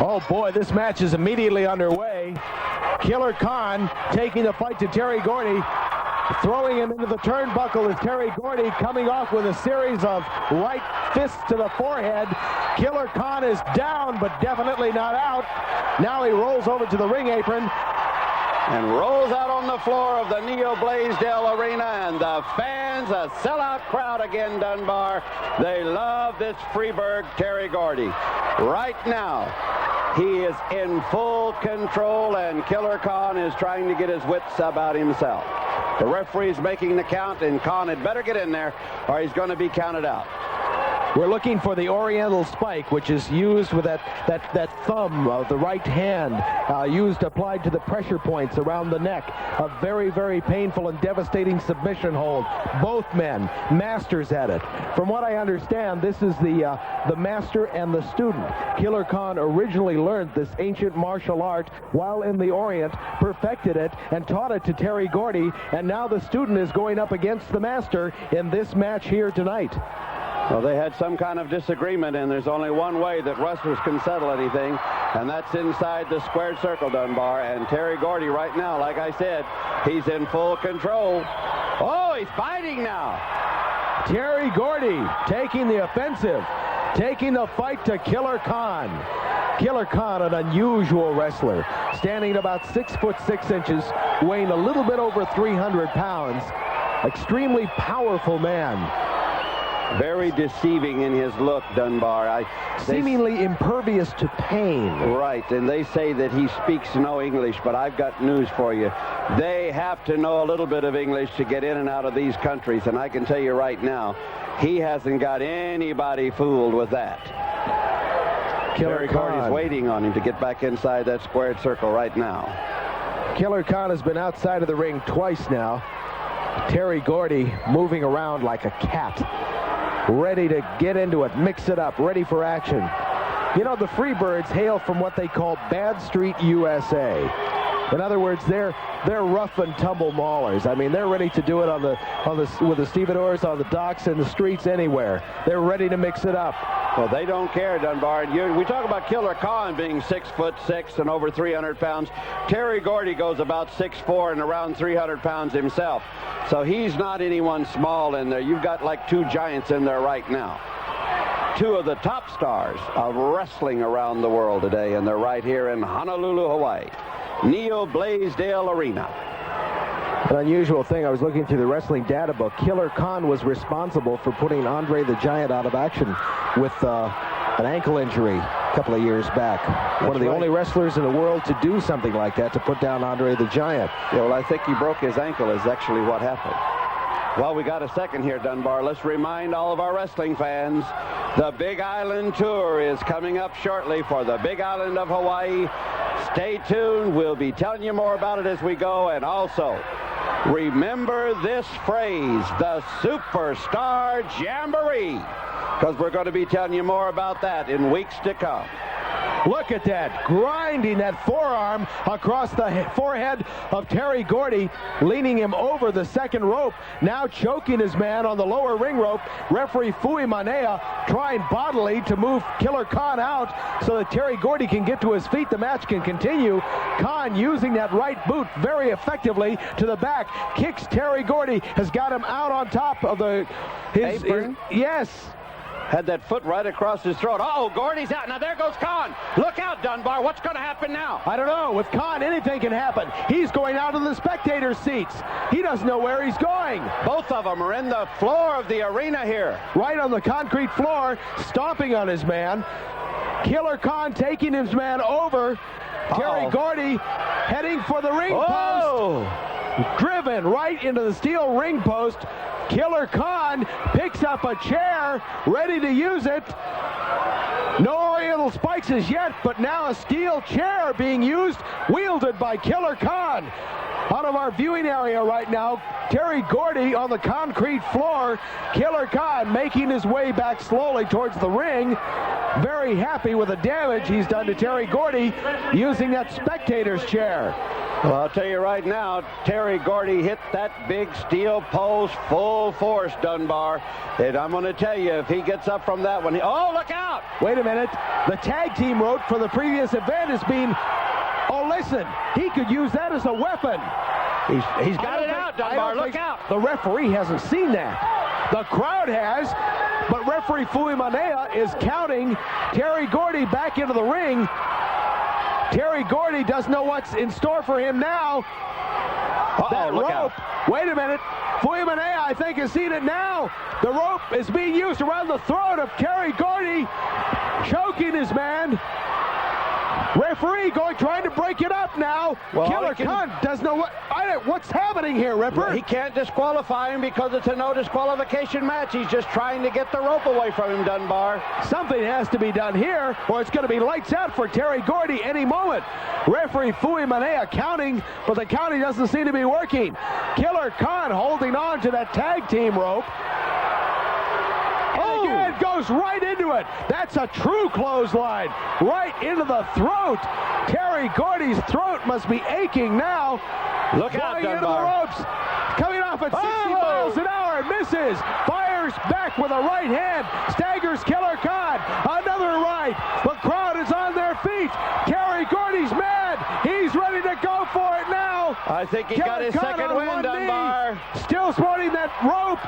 Oh boy, this match is immediately underway. Killer Khan taking the fight to Terry Gordy, throwing him into the turnbuckle as Terry Gordy coming off with a series of right fists to the forehead. Killer Khan is down, but definitely not out. Now he rolls over to the ring apron and rolls out on the floor of the Neo Blaisdell Arena, and the fans, a sellout crowd again, Dunbar. They love this Freeburg Terry Gordy. Right now, he is in full control, and Killer Khan is trying to get his wits about himself. The referee's making the count, and Khan had better get in there, or he's going to be counted out. We're looking for the Oriental Spike, which is used with that thumb of the right hand, applied to the pressure points around the neck. A very, very painful and devastating submission hold. Both men masters at it. From what I understand, this is the master and the student. Killer Khan originally learned this ancient martial art while in the Orient, perfected it, and taught it to Terry Gordy, and now the student is going up against the master in this match here tonight. Well, they had some kind of disagreement, and there's only one way that wrestlers can settle anything, and that's inside the squared circle, Dunbar. And Terry Gordy right now, like I said, he's in full control. Oh, he's fighting now. Terry Gordy taking the offensive, taking the fight to Killer Khan. Killer Khan, an unusual wrestler, standing at about 6'6", weighing a little bit over 300 pounds. Extremely powerful man. Very deceiving in his look, Dunbar. Seemingly impervious to pain. Right, and they say that he speaks no English, but I've got news for you. They have to know a little bit of English to get in and out of these countries, and I can tell you right now, he hasn't got anybody fooled with that. Terry Gordy's waiting on him to get back inside that squared circle right now. Killer Khan has been outside of the ring twice now. Terry Gordy moving around like a cat, ready to get into it, mix it up, ready for action. You know, the Freebirds hail from what they call Bad Street, USA. In other words, they're rough and tumble maulers. I mean, they're ready to do it with the stevedores on the docks and the streets anywhere. They're ready to mix it up. Well, they don't care, Dunbar. We talk about Killer Khan being 6'6" and over 300 pounds. Terry Gordy goes about 6'4" and around 300 pounds himself. So he's not anyone small in there. You've got like two giants in there right now. Two of the top stars of wrestling around the world today, and they're right here in Honolulu, Hawaii. Neo Blaisdell Arena. An unusual thing, I was looking through the wrestling data book. Killer Khan was responsible for putting Andre the Giant out of action with an ankle injury a couple of years back. One of the only wrestlers in the world to do something like that, to put down Andre the Giant. Yeah, well, I think he broke his ankle is actually what happened. Well, we got a second here, Dunbar. Let's remind all of our wrestling fans, the Big Island Tour is coming up shortly for the Big Island of Hawaii. Stay tuned. We'll be telling you more about it as we go. And also, remember this phrase, the Superstar Jamboree, because we're going to be telling you more about that in weeks to come. Look at that, grinding that forearm across the forehead of Terry Gordy, leaning him over the second rope, now choking his man on the lower ring rope. Referee Fui Manea trying bodily to move Killer Khan out so that Terry Gordy can get to his feet. The match can continue. Khan using that right boot very effectively to the back, kicks Terry Gordy, has got him out on top of his apron. Yes. Had that foot right across his throat. Uh-oh, Gordy's out. Now there goes Khan. Look out, Dunbar. What's going to happen now? I don't know. With Khan, anything can happen. He's going out of the spectator seats. He doesn't know where he's going. Both of them are in the floor of the arena here. Right on the concrete floor, stomping on his man. Killer Khan taking his man over. Terry Gordy heading for the ring post. Driven right into the steel ring post. Killer Khan picks up a chair, ready to use it. No Oriental spikes as yet, but now a steel chair being used, wielded by Killer Khan. Out of our viewing area right now, Terry Gordy on the concrete floor. Killer Khan making his way back slowly towards the ring. Very happy with the damage he's done to Terry Gordy using that spectator's chair. Well, I'll tell you right now, Terry Gordy hit that big steel post full force, Dunbar. And I'm going to tell you, if he gets up from that one, oh, look out! Wait a minute. The tag team rope for the previous event has been, oh, listen, he could use that as a weapon. He's got it out, Dunbar, look out! The referee hasn't seen that. The crowd has, but referee Fui Manea is counting Terry Gordy back into the ring. Terry Gordy doesn't know what's in store for him now. That look rope. out. Wait a minute. Fui Manea, I think, has seen it now. The rope is being used around the throat of Terry Gordy, choking his man. Referee trying to break it up now. Well, Killer Khan doesn't know what's happening here, Ripper. He can't disqualify him because it's a no disqualification match. He's just trying to get the rope away from him, Dunbar. Something has to be done here, or it's going to be lights out for Terry Gordy any moment. Referee Fui Manea counting, but the counting doesn't seem to be working. Killer Khan holding on to that tag team rope. And again, goes right into it. That's a true clothesline. Right into the throat. Terry Gordy's throat must be aching now. Look out, Into the Dunbar. ropes. Coming off at 60 miles an hour. Misses. Fires back with a right hand. Staggers Killer Khan. Another right. The crowd is on their feet. Terry Gordy's mad. He's ready to go for it now. I think he got his second win, Dunbar. Still sporting that rope.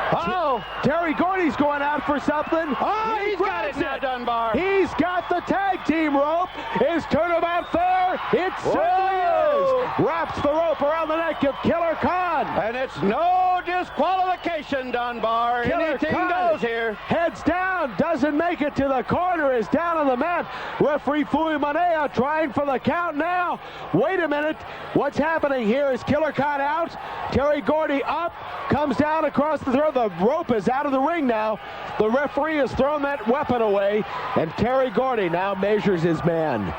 Uh-oh. Terry Gordy's going out for something. Oh, he's got it now, Dunbar. He's got the tag team rope. Is turnabout fair? It certainly is. Wraps the rope around the neck of Killer Khan. And it's no disqualification, Dunbar. Anything goes here. Heads down, doesn't make it to the corner, is down on the mat. Referee Fui Manea trying for the count now. Wait a minute. What's happening here? Is Killer Khan out? Terry Gordy up, comes down across the throat. The rope is out of the ring now. The referee has thrown that weapon away, and Terry Gordy now measures his man.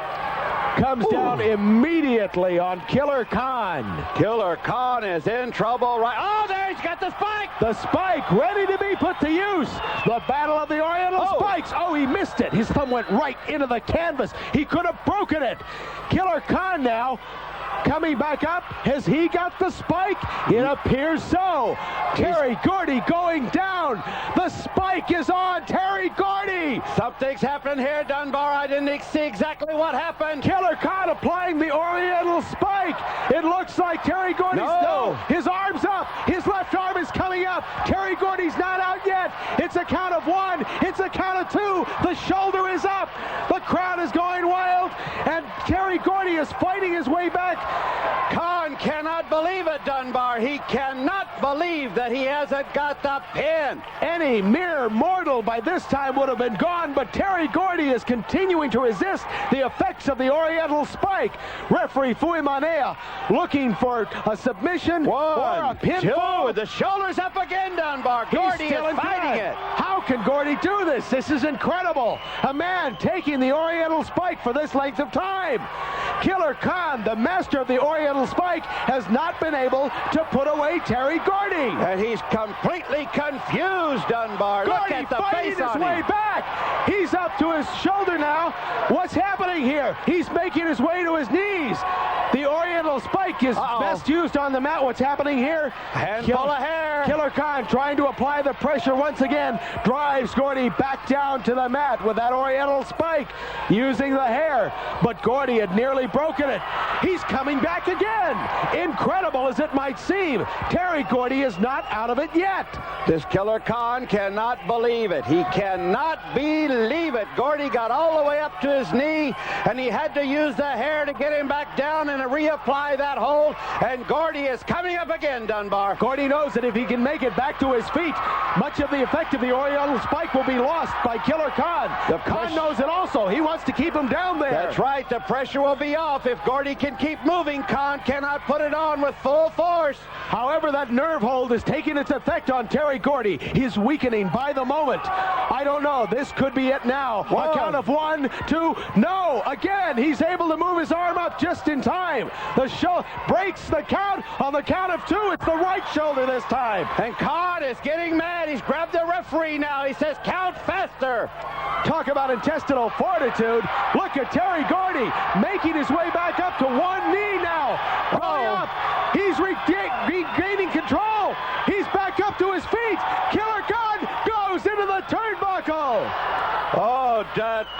Comes down immediately on Killer Khan. Killer Khan is in trouble right. Oh, there he's got the spike. The spike ready to be put to use. The battle of the Oriental Spikes. Oh, he missed it. His thumb went right into the canvas. He could have broken it. Killer Khan now coming back up. Has he got the spike? It appears so. Terry Gordy going down. The spike is on Terry Gordy. Something's happening here, Dunbar. I didn't see exactly what happened. Killer Khan applying the Oriental Spike. It looks like Terry Gordy's his arm's up. His left arm is coming up. Terry Gordy's not out yet. It's a count of one. It's a count of two. The shoulder is up. The crowd is going wild. And Terry Gordy is fighting his way back. Khan cannot believe it, Dunbar. He cannot believe that he hasn't got the pin. Any mere mortal by this time would have been gone, but Terry Gordy is continuing to resist the effects of the Oriental Spike. Referee Fui Manea looking for a submission or a pinfall. The shoulder's up again, Dunbar. Gordy is fighting it. How can Gordy do this? This is incredible. A man taking the Oriental Spike for this length of time. Killer Khan, the master of the Oriental Spike, has not been able to put away Terry Gordy. And he's completely confused, Dunbar. Gordy look at the fighting face his on way him. back. He's up to his shoulder now. What's happening here? He's making his way to his knees. The Oriental Spike is best used on the mat. What's happening here? Handful of hair. Killer Khan trying to apply the pressure once again. Drives Gordy back down to the mat with that Oriental Spike using the hair. But Gordy had nearly broken it. He's coming back again. Incredible as it might seem. Terry Gordy is not out of it yet. This Killer Khan cannot believe it. He cannot believe it. Gordy got all the way up to his knee, and he had to use the hair to get him back down and reapply that hold. And Gordy is coming up again, Dunbar. Gordy knows that if he can make it back to his feet, much of the effect of the Oriental Spike will be lost by Killer Khan. Khan knows it also. He wants to keep him down there. That's right. The pressure will be off. If Gordy can keep moving, Khan cannot put it on with full force. However, that nerve hold is taking its effect on Terry Gordy. He's weakening by the moment. I don't know. This could be be it now. A count of 1, 2, no! Again, he's able to move his arm up just in time. The show breaks the count on the count of 2. It's the right shoulder this time. And Kahn is getting mad. He's grabbed the referee now. He says, count faster. Talk about intestinal fortitude. Look at Terry Gordy making his way back up to one knee now. Going up. He's regaining control. He's back up to his feet. Killer Khan goes into the turnbuckle. Oh,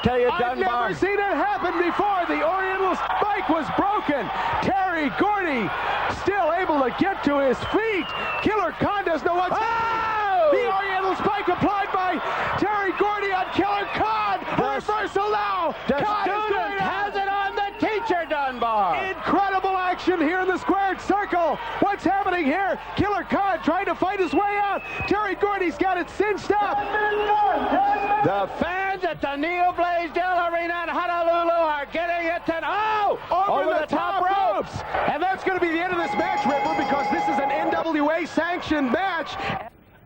tell you, I've Dunbar. never seen it happen before. The Oriental spike was broken. Terry Gordy still able to get to his feet. Killer Khan doesn't know what's happening. The Oriental spike applied by Terry Gordy on Killer Khan. Reversal now. The Khan student has it on the teacher, Dunbar. Incredible action here in the squared circle. What's happening here? Killer Khan trying to fight his way out. Terry Gordy's got it cinched up. The fans at the Neil Blaisdell Arena in Honolulu are getting it to over the top ropes. And that's going to be the end of this match, Ripper, because this is an NWA sanctioned match.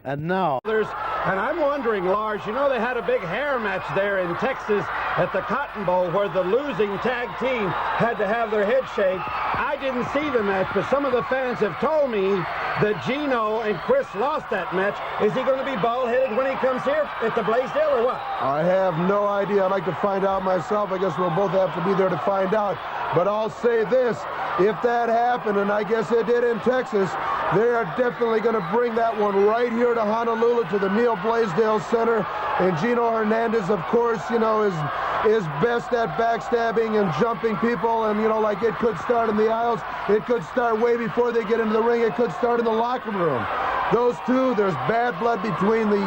And now, and I'm wondering, Lars, you know they had a big hair match there in Texas at the Cotton Bowl where the losing tag team had to have their head shaved. I didn't see the match, but some of the fans have told me that Gino and Chris lost that match. Is he going to be bald-headed when he comes here at the Blaisdell or what? I have no idea. I'd like to find out myself. I guess we'll both have to be there to find out. But I'll say this, if that happened, and I guess it did in Texas, they are definitely going to bring that one right here to Honolulu to the Neil Blaisdell Center. And Gino Hernandez, of course, you know, is best at backstabbing and jumping people. And, you know, like it could start in the aisles. It could start way before they get into the ring. It could start in the locker room. Those two, there's bad blood between the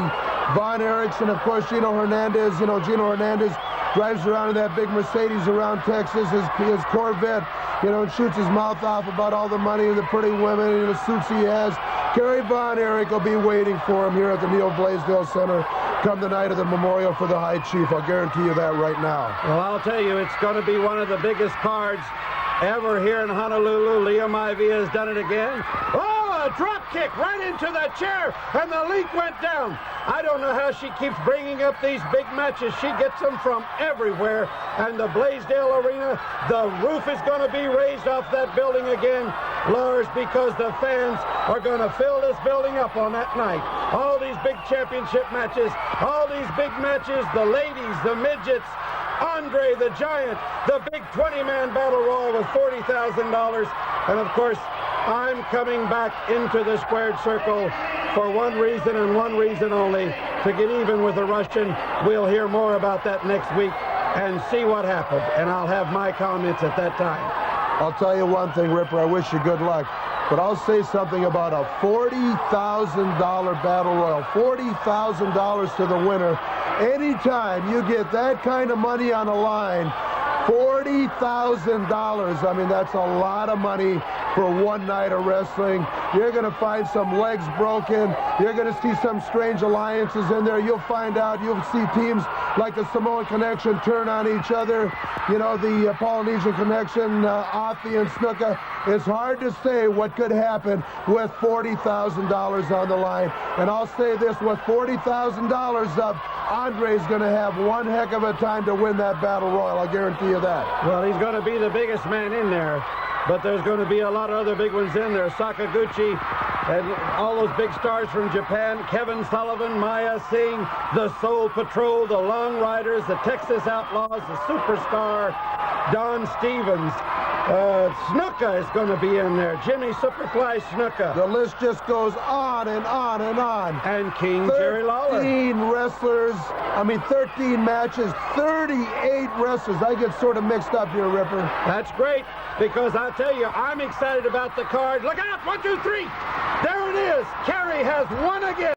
Von Erichs and, of course, Gino Hernandez. You know, Gino Hernandez drives around in that big Mercedes around Texas, his Corvette, you know, and shoots his mouth off about all the money and the pretty women and the suits he has. Kerry Von Erich will be waiting for him here at the Neil Blaisdell Center come the night of the memorial for the High Chief. I'll guarantee you that right now. Well, I'll tell you, it's going to be one of the biggest cards ever here in Honolulu. Liam Ivey has done it again. Oh, a drop kick right into the chair, and the link went down. I don't know how she keeps bringing up these big matches. She gets them from everywhere. And the Blaisdell Arena, the roof is going to be raised off that building again, Lars, because the fans are going to fill this building up on that night. All these big championship matches, all these big matches, the ladies, the midgets, Andre the Giant, the big 20-man battle royal with $40,000. And, of course, I'm coming back into the squared circle for one reason and one reason only, to get even with the Russian. We'll hear more about that next week and see what happened, and I'll have my comments at that time. I'll tell you one thing, Ripper, I wish you good luck, but I'll say something about a $40,000 battle royal, $40,000 to the winner. Anytime you get that kind of money on the line, $40,000. I mean, that's a lot of money for one night of wrestling. You're going to find some legs broken. You're going to see some strange alliances in there. You'll find out. You'll see teams like the Samoan Connection turn on each other. You know, the Polynesian Connection, Afi and Snuka. It's hard to say what could happen with $40,000 on the line. And I'll say this, with $40,000 up, Andre's going to have one heck of a time to win that battle royal. I'll guarantee you that. Well, he's going to be the biggest man in there, but there's going to be a lot of other big ones in there. Sakaguchi and all those big stars from Japan, Kevin Sullivan, Maya Singh, the Soul Patrol, the Long Riders, the Texas Outlaws, the Superstar, Don Stevens. Snuka is going to be in there. Jimmy Superfly Snuka. The list just goes on and on and on. And King Jerry Lawler. 13 wrestlers. 13 matches, 38 wrestlers. I get sort of mixed up here, Ripper. That's great, because I'll tell you, I'm excited about the card. Look out, 1, 2, 3. There it is. Kerry has won again.